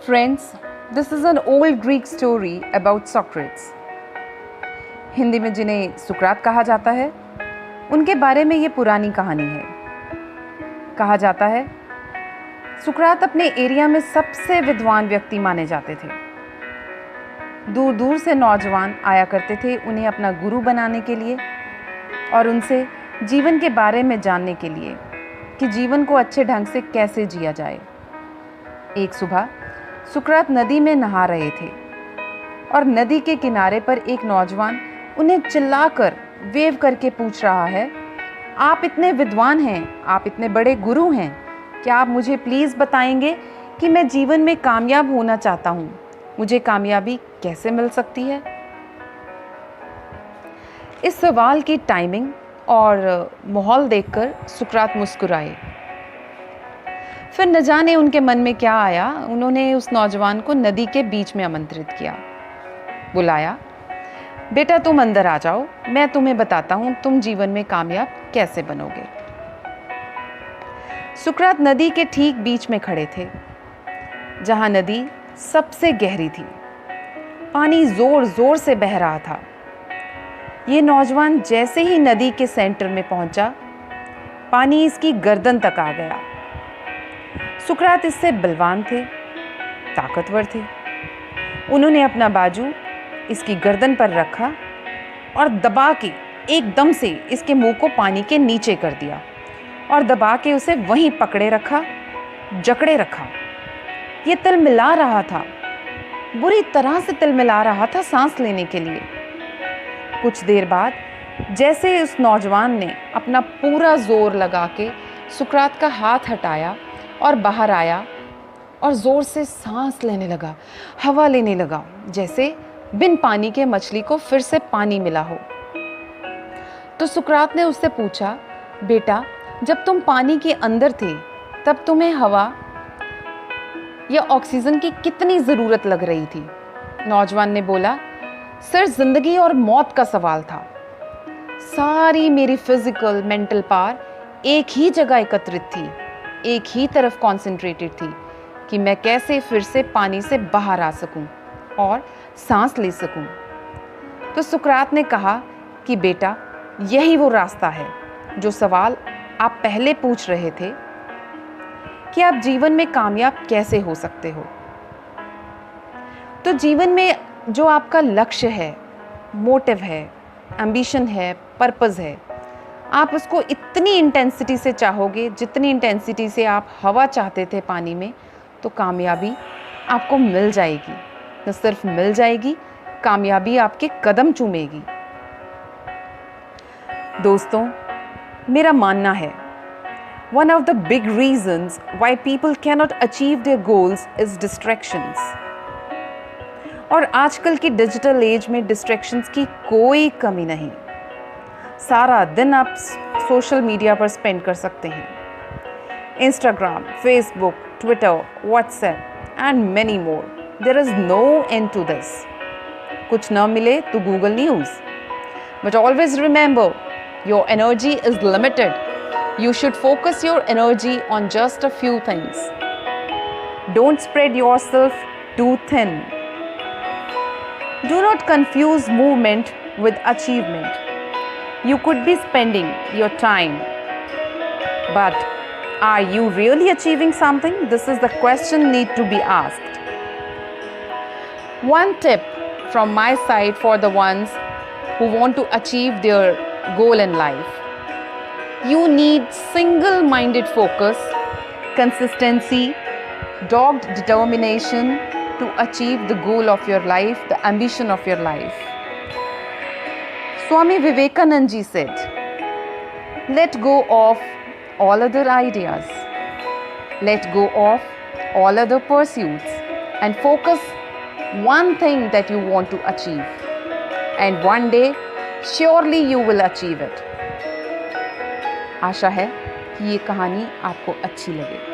Friends, this is an old Greek story about Socrates. Hindi में जिन्हें सुकरात कहा जाता है, उनके बारे में ये पुरानी कहानी है। कहा जाता है, सुकरात अपने एरिया में सबसे विद्वान व्यक्ति माने जाते थे। दूर दूर से नौजवान आया करते थे उन्हें अपना गुरु बनाने के लिए और उनसे जीवन के बारे में जानने के लिए कि जीवन को अच्छे ढंग से कैसे जिया जाए। एक सुबह सुकरात नदी में नहा रहे थे और नदी के किनारे पर एक नौजवान उन्हें चिल्लाकर वेव करके पूछ रहा है, आप इतने विद्वान हैं, आप इतने बड़े गुरु हैं, क्या आप मुझे प्लीज़ बताएंगे कि मैं जीवन में कामयाब होना चाहता हूँ, मुझे कामयाबी कैसे मिल सकती है। इस सवाल की टाइमिंग और माहौल देखकर सुकरात मुस्कुराए। फिर न जाने उनके मन में क्या आया, उन्होंने उस नौजवान को नदी के बीच में आमंत्रित किया, बुलाया, बेटा तुम अंदर आ जाओ, मैं तुम्हें बताता हूँ तुम जीवन में कामयाब कैसे बनोगे। सुकरात नदी के ठीक बीच में खड़े थे, जहाँ नदी सबसे गहरी थी। पानी जोर जोर से बह रहा था। ये नौजवान जैसे ही नदी के सेंटर में पहुंचा, पानी इसकी गर्दन तक आ गया। सुकरात इससे बलवान थे, ताकतवर थे। उन्होंने अपना बाजू इसकी गर्दन पर रखा और दबा के एकदम से इसके मुंह को पानी के नीचे कर दिया और दबा के उसे वहीं पकड़े रखा, जकड़े रखा। ये तिलमिला रहा था, बुरी तरह से तिलमिला रहा था सांस लेने के लिए। कुछ देर बाद जैसे उस नौजवान ने अपना पूरा जोर लगा के सुकरात का हाथ हटाया और बाहर आया और ज़ोर से सांस लेने लगा, हवा लेने लगा, जैसे बिन पानी के मछली को फिर से पानी मिला हो। तो सुकरात ने उससे पूछा, बेटा जब तुम पानी के अंदर थे तब तुम्हें हवा या ऑक्सीजन की कितनी ज़रूरत लग रही थी? नौजवान ने बोला, सर ज़िंदगी और मौत का सवाल था। सारी मेरी फिजिकल मेंटल पावर एक ही जगह एकत्रित थी, एक ही तरफ कॉन्सेंट्रेटेड थी कि मैं कैसे फिर से पानी से बाहर आ सकूं और सांस ले सकूं। तो सुकरात ने कहा कि बेटा यही वो रास्ता है जो सवाल आप पहले पूछ रहे थे कि आप जीवन में कामयाब कैसे हो सकते हो। तो जीवन में जो आपका लक्ष्य है, मोटिव है, एम्बिशन है, पर्पस है, आप उसको इतनी इंटेंसिटी से चाहोगे जितनी इंटेंसिटी से आप हवा चाहते थे पानी में, तो कामयाबी आपको मिल जाएगी। न सिर्फ मिल जाएगी, कामयाबी आपके कदम चूमेगी। दोस्तों, मेरा मानना है one of the big reasons why people cannot achieve their goals is distractions। और आजकल की डिजिटल एज में डिस्ट्रैक्शंस की कोई कमी नहीं। सारा दिन आप सोशल मीडिया पर स्पेंड कर सकते हैं। Instagram, Facebook, Twitter, WhatsApp and many more. There is no end to this. कुछ न मिले तो Google news. But always remember, your energy is limited. You should focus your energy on just a few things. Don't spread yourself too thin. Do not confuse movement with achievement. You could be spending your time, but are you really achieving something? This is the question need to be asked. One tip from my side for the ones who want to achieve their goal in life. You need single-minded focus, consistency, dogged determination to achieve the goal of your life, the ambition of your life. Swami Vivekanand ji said, let go of all other ideas, let go of all other pursuits and focus one thing that you want to achieve. And one day, surely you will achieve it. आशा है कि ये कहानी आपको अच्छी लगे।